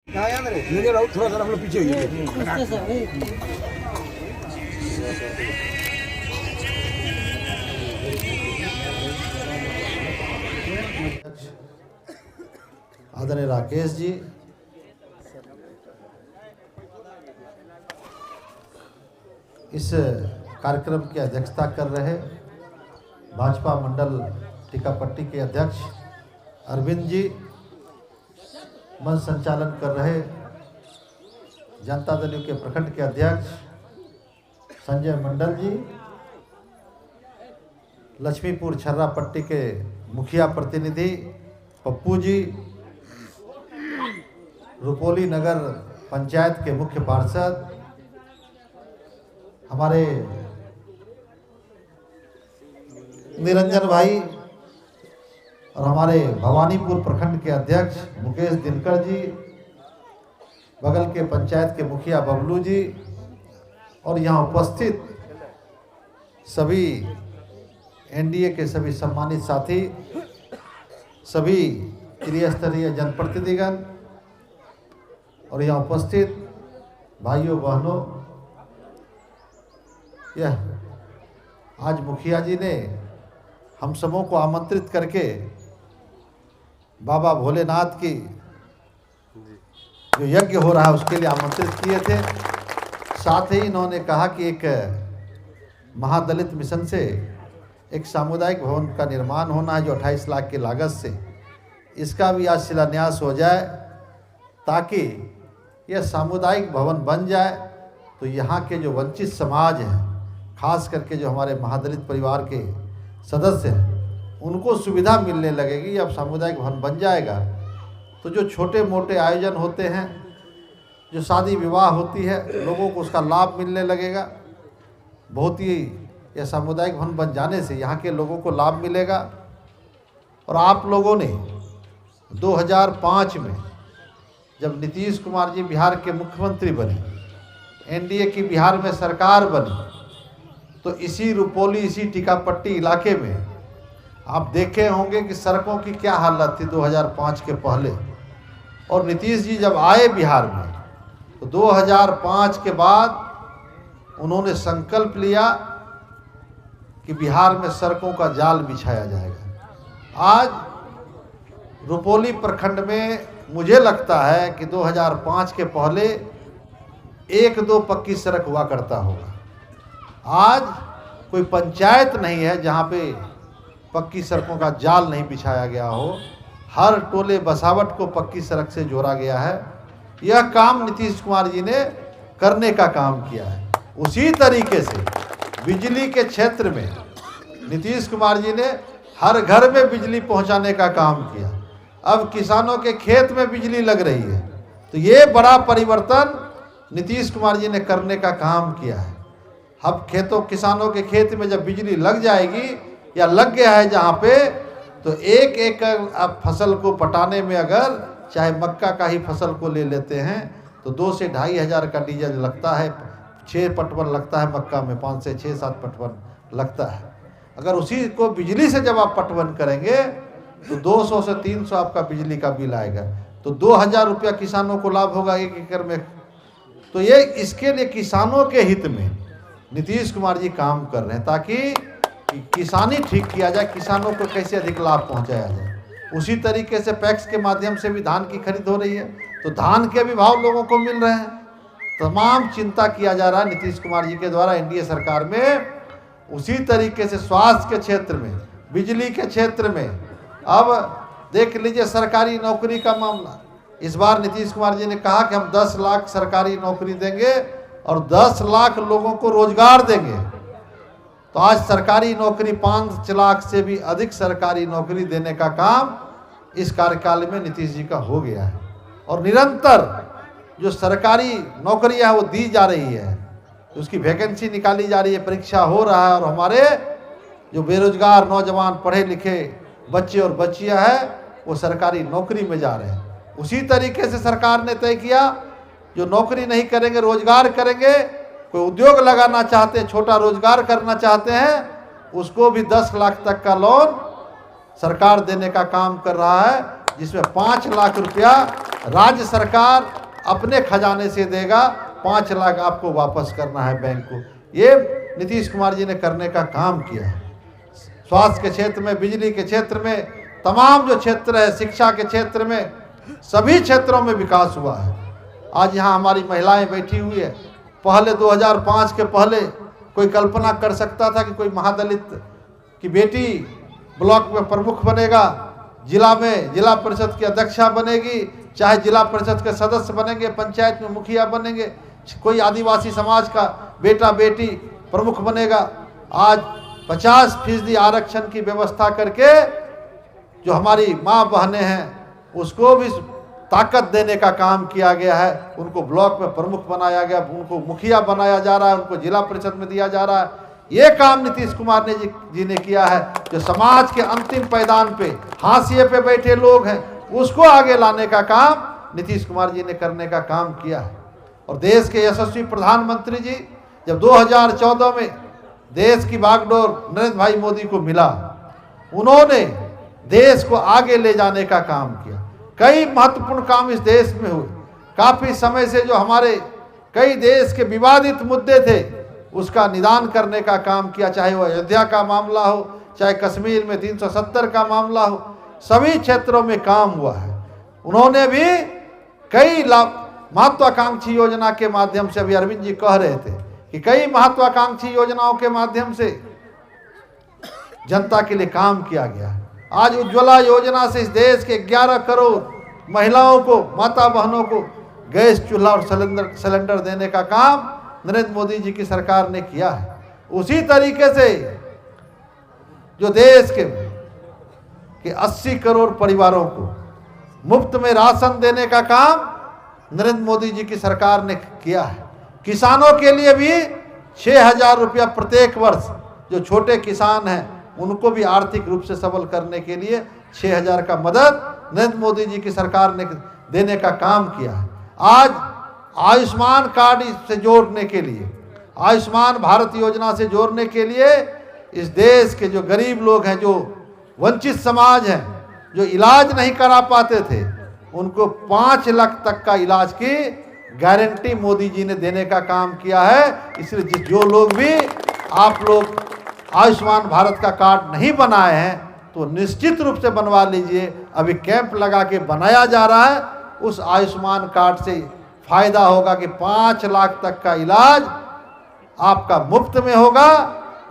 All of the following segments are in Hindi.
थोड़ा सा हम लोग पीछे आदरणीय राकेश जी, इस कार्यक्रम की अध्यक्षता कर रहे भाजपा मंडल टीकापट्टी के अध्यक्ष अरविंद जी, मंच संचालन कर रहे जनता दल के प्रखंड के अध्यक्ष संजय मंडल जी, लक्ष्मीपुर छर्रा पट्टी के मुखिया प्रतिनिधि पप्पू जी, रुपोली नगर पंचायत के मुख्य पार्षद हमारे निरंजन भाई और हमारे भवानीपुर प्रखंड के अध्यक्ष मुकेश दिनकर जी, बगल के पंचायत के मुखिया बबलू जी और यहाँ उपस्थित सभी एनडीए के सभी सम्मानित साथी, सभी त्रिस्तरीय जनप्रतिनिधिगण और यहाँ उपस्थित भाइयों बहनों, यह आज मुखिया जी ने हम सबों को आमंत्रित करके बाबा भोलेनाथ की जो यज्ञ हो रहा है उसके लिए आमंत्रित किए थे। साथ ही इन्होंने कहा कि एक महादलित मिशन से एक सामुदायिक भवन का निर्माण होना है जो 28 लाख की लागत से, इसका भी आज शिलान्यास हो जाए ताकि यह सामुदायिक भवन बन जाए तो यहाँ के जो वंचित समाज हैं, खास करके जो हमारे महादलित परिवार के सदस्य हैं, उनको सुविधा मिलने लगेगी। अब सामुदायिक भवन बन जाएगा तो जो छोटे मोटे आयोजन होते हैं, जो शादी विवाह होती है, लोगों को उसका लाभ मिलने लगेगा। बहुत ही यह सामुदायिक भवन बन जाने से यहाँ के लोगों को लाभ मिलेगा। और आप लोगों ने 2005 में जब नीतीश कुमार जी बिहार के मुख्यमंत्री बने, एनडीए की बिहार में सरकार बनी, तो इसी रुपौली, इसी टीकापट्टी इलाके में आप देखे होंगे कि सड़कों की क्या हालत थी 2005 के पहले। और नीतीश जी जब आए बिहार में तो 2005 के बाद उन्होंने संकल्प लिया कि बिहार में सड़कों का जाल बिछाया जाएगा। आज रुपौली प्रखंड में मुझे लगता है कि 2005 के पहले 1-2 पक्की सड़क हुआ करता होगा। आज कोई पंचायत नहीं है जहाँ पे पक्की सड़कों का जाल नहीं बिछाया गया हो। हर टोले बसावट को पक्की सड़क से जोड़ा गया है। यह काम नीतीश कुमार जी ने करने का काम किया है। उसी तरीके से बिजली के क्षेत्र में नीतीश कुमार जी ने हर घर में बिजली पहुंचाने का काम किया। अब किसानों के खेत में बिजली लग रही है। तो ये बड़ा परिवर्तन नीतीश कुमार जी ने करने का काम किया है। अब किसानों के खेत में जब बिजली लग जाएगी या लग गया है जहाँ पे, तो 1 एकड़ अब फसल को पटाने में अगर चाहे मक्का का ही फसल को ले लेते हैं तो 2 से 2.5 हज़ार का डीजल लगता है। 6 पटवन लगता है मक्का में, 5 से 6-7 पटवन लगता है। अगर उसी को बिजली से जब आप पटवन करेंगे तो 200 से 300 आपका बिजली का बिल आएगा। तो 2000 रुपया किसानों को लाभ होगा 1 एकड़ में। तो ये इसके लिए किसानों के हित में नीतीश कुमार जी काम कर रहे हैं ताकि किसानी ठीक किया जाए, किसानों को कैसे अधिक लाभ पहुंचाया जाए। उसी तरीके से पैक्स के माध्यम से भी धान की खरीद हो रही है, तो धान के भी भाव लोगों को मिल रहे हैं। तमाम चिंता किया जा रहा है नीतीश कुमार जी के द्वारा एनडीए सरकार में। उसी तरीके से स्वास्थ्य के क्षेत्र में, बिजली के क्षेत्र में, अब देख लीजिए सरकारी नौकरी का मामला। इस बार नीतीश कुमार जी ने कहा कि हम 10 लाख सरकारी नौकरी देंगे और 10 लाख लोगों को रोजगार देंगे। तो आज सरकारी नौकरी 5 लाख से भी अधिक सरकारी नौकरी देने का काम इस कार्यकाल में नीतीश जी का हो गया है। और निरंतर जो सरकारी नौकरियां वो दी जा रही है, तो उसकी वैकेंसी निकाली जा रही है, परीक्षा हो रहा है। और हमारे जो बेरोजगार नौजवान पढ़े लिखे बच्चे और बच्चियां हैं वो सरकारी नौकरी में जा रहे हैं। उसी तरीके से सरकार ने तय किया जो नौकरी नहीं करेंगे, रोजगार करेंगे, कोई उद्योग लगाना चाहते हैं, छोटा रोजगार करना चाहते हैं, उसको भी 10 लाख तक का लोन सरकार देने का काम कर रहा है, जिसमें 5 लाख रुपया राज्य सरकार अपने खजाने से देगा, 5 लाख आपको वापस करना है बैंक को। ये नीतीश कुमार जी ने करने का काम किया है। स्वास्थ्य के क्षेत्र में, बिजली के क्षेत्र में, तमाम जो क्षेत्र है, शिक्षा के क्षेत्र में, सभी क्षेत्रों में विकास हुआ है। आज यहाँ हमारी महिलाएं बैठी हुई है। पहले 2005 के पहले कोई कल्पना कर सकता था कि कोई महादलित की बेटी ब्लॉक में प्रमुख बनेगा, जिला में जिला परिषद की अध्यक्षा बनेगी, चाहे जिला परिषद के सदस्य बनेंगे, पंचायत में मुखिया बनेंगे, कोई आदिवासी समाज का बेटा बेटी प्रमुख बनेगा। आज 50% आरक्षण की व्यवस्था करके जो हमारी माँ बहनें हैं उसको भी ताकत देने का काम किया गया है। उनको ब्लॉक में प्रमुख बनाया गया, उनको मुखिया बनाया जा रहा है, उनको जिला परिषद में दिया जा रहा है। ये काम नीतीश कुमार जी ने किया है। जो समाज के अंतिम पायदान पे, हाशिए पे बैठे लोग हैं, उसको आगे लाने का काम नीतीश कुमार जी ने करने का काम किया है। और देश के यशस्वी प्रधानमंत्री जी जब 2014 में देश की बागडोर नरेंद्र भाई मोदी को मिला, उन्होंने देश को आगे ले जाने का काम किया। कई महत्वपूर्ण काम इस देश में हुए। काफ़ी समय से जो हमारे कई देश के विवादित मुद्दे थे उसका निदान करने का काम किया, चाहे वो अयोध्या का मामला हो, चाहे कश्मीर में 370 का मामला हो, सभी क्षेत्रों में काम हुआ है। उन्होंने भी कई महत्वाकांक्षी योजना के माध्यम से, अभी अरविंद जी कह रहे थे कि कई महत्वाकांक्षी योजनाओं के माध्यम से जनता के लिए काम किया गया है। आज उज्ज्वला योजना से इस देश के 11 करोड़ महिलाओं को, माता बहनों को गैस चूल्हा और सिलेंडर देने का काम नरेंद्र मोदी जी की सरकार ने किया है। उसी तरीके से जो देश के 80 करोड़ परिवारों को मुफ्त में राशन देने का काम नरेंद्र मोदी जी की सरकार ने किया है। किसानों के लिए भी 6,000 रुपया प्रत्येक वर्ष, जो छोटे किसान हैं उनको भी आर्थिक रूप से सबल करने के लिए 6,000 का मदद नरेंद्र मोदी जी की सरकार ने देने का काम किया है। आज आयुष्मान कार्ड से जोड़ने के लिए, आयुष्मान भारत योजना से जोड़ने के लिए इस देश के जो गरीब लोग हैं, जो वंचित समाज हैं, जो इलाज नहीं करा पाते थे, उनको 5 लाख तक का इलाज की गारंटी मोदी जी ने देने का काम किया है। इसलिए जो लोग भी आप लोग आयुष्मान भारत का कार्ड नहीं बनाए हैं तो निश्चित रूप से बनवा लीजिए। अभी कैंप लगा के बनाया जा रहा है। उस आयुष्मान कार्ड से फायदा होगा कि 5 लाख तक का इलाज आपका मुफ्त में होगा।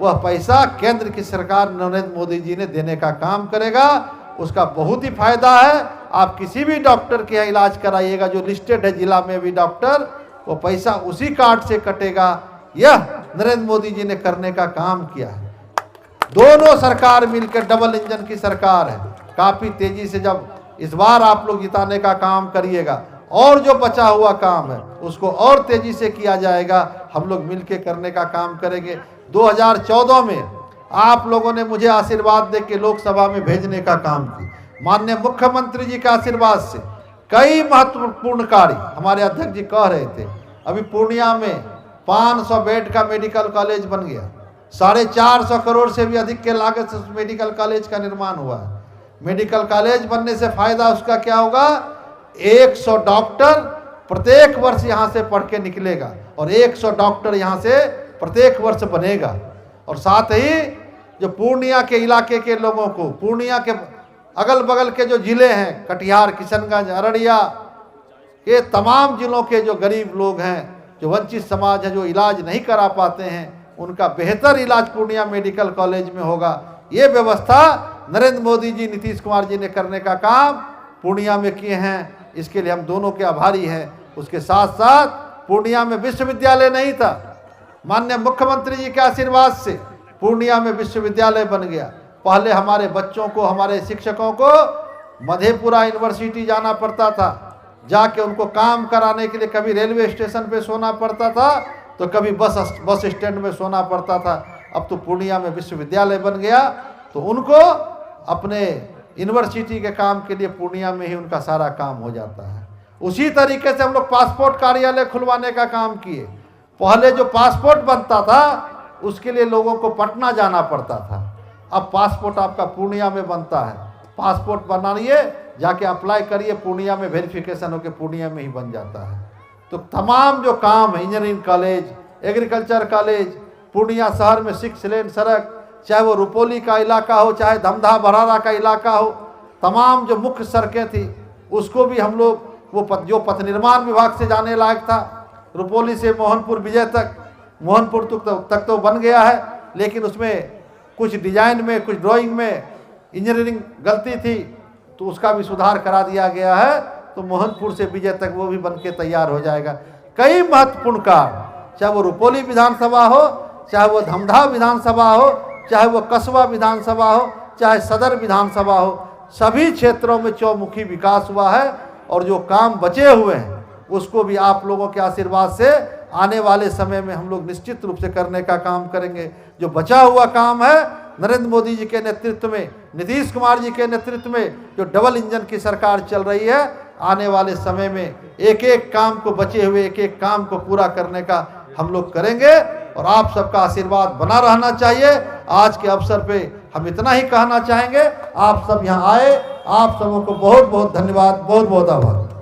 वह पैसा केंद्र की सरकार नरेंद्र मोदी जी ने देने का काम करेगा। उसका बहुत ही फायदा है। आप किसी भी डॉक्टर के यहाँ इलाज कराइएगा जो लिस्टेड है जिला में भी डॉक्टर, वो पैसा उसी कार्ड से कटेगा। यह नरेंद्र मोदी जी ने करने का काम किया है। दोनों सरकार मिलकर डबल इंजन की सरकार है। काफ़ी तेजी से जब इस बार आप लोग जिताने का काम करिएगा, और जो बचा हुआ काम है उसको और तेजी से किया जाएगा। हम लोग मिलकर करने का काम करेंगे। 2014 में आप लोगों ने मुझे आशीर्वाद दे के लोकसभा में भेजने का काम किया। माननीय मुख्यमंत्री जी के आशीर्वाद से कई महत्वपूर्ण कार्य हमारे अध्यक्ष जी कह रहे थे। अभी पूर्णिया में 500 बेड का मेडिकल कॉलेज बन गया। 450 करोड़ से भी अधिक के लागत से उस मेडिकल कॉलेज का निर्माण हुआ है। मेडिकल कॉलेज बनने से फायदा उसका क्या होगा? 100 डॉक्टर प्रत्येक वर्ष यहाँ से पढ़ के निकलेगा और 100 डॉक्टर यहाँ से प्रत्येक वर्ष बनेगा। और साथ ही जो पूर्णिया के इलाके के लोगों को, पूर्णिया के अगल बगल के जो जिले हैं, कटिहार, किशनगंज, अररिया के तमाम जिलों के जो गरीब लोग हैं, जो वंचित समाज है, जो इलाज नहीं करा पाते हैं, उनका बेहतर इलाज पूर्णिया मेडिकल कॉलेज में होगा। ये व्यवस्था नरेंद्र मोदी जी, नीतीश कुमार जी ने करने का काम पूर्णिया में किए हैं। इसके लिए हम दोनों के आभारी हैं। उसके साथ साथ पूर्णिया में विश्वविद्यालय नहीं था। माननीय मुख्यमंत्री जी के आशीर्वाद से पूर्णिया में विश्वविद्यालय बन गया। पहले हमारे बच्चों को, हमारे शिक्षकों को मधेपुरा यूनिवर्सिटी जाना पड़ता था। जाके उनको काम कराने के लिए कभी रेलवे स्टेशन पे सोना पड़ता था तो कभी बस स्टैंड में सोना पड़ता था। अब तो पूर्णिया में विश्वविद्यालय बन गया तो उनको अपने यूनिवर्सिटी के काम के लिए पूर्णिया में ही उनका सारा काम हो जाता है। उसी तरीके से हम लोग पासपोर्ट कार्यालय खुलवाने का काम किए। पहले जो पासपोर्ट बनता था उसके लिए लोगों को पटना जाना पड़ता था। अब पासपोर्ट आपका पूर्णिया में बनता है। पासपोर्ट बनाइए, जाके अप्लाई करिए, पूर्णिया में वेरिफिकेशन होकर पूर्णिया में ही बन जाता है। तो तमाम जो काम है, engineering college, agriculture college, Purnia शहर में 6 लेन सड़क, चाहे वो रुपौली का इलाका हो, चाहे धमधा बरारा का इलाका हो, तमाम जो मुख्य सड़कें थी उसको भी हम लोग जो पथ निर्माण विभाग से जाने लायक था, रुपौली से मोहनपुर विजय तक, मोहनपुर तक तो बन गया है, लेकिन उसमें कुछ डिजाइन में, कुछ ड्राइंग में इंजीनियरिंग गलती थी, तो उसका भी सुधार करा दिया गया है। तो मोहनपुर से विजय तक वो भी बन के तैयार हो जाएगा। कई महत्वपूर्ण काम, चाहे वो रुपौली विधानसभा हो, चाहे वो धमधा विधानसभा हो, चाहे वो कस्बा विधानसभा हो, चाहे सदर विधानसभा हो, सभी क्षेत्रों में चौमुखी विकास हुआ है। और जो काम बचे हुए हैं उसको भी आप लोगों के आशीर्वाद से आने वाले समय में हम लोग निश्चित रूप से करने का काम करेंगे। जो बचा हुआ काम है, नरेंद्र मोदी जी के नेतृत्व में, नीतीश कुमार जी के नेतृत्व में जो डबल इंजन की सरकार चल रही है, आने वाले समय में एक एक काम को, बचे हुए एक एक काम को पूरा करने का हम लोग करेंगे। और आप सबका आशीर्वाद बना रहना चाहिए। आज के अवसर पे हम इतना ही कहना चाहेंगे। आप सब यहाँ आए, आप सबों को बहुत बहुत धन्यवाद, बहुत बहुत आभार।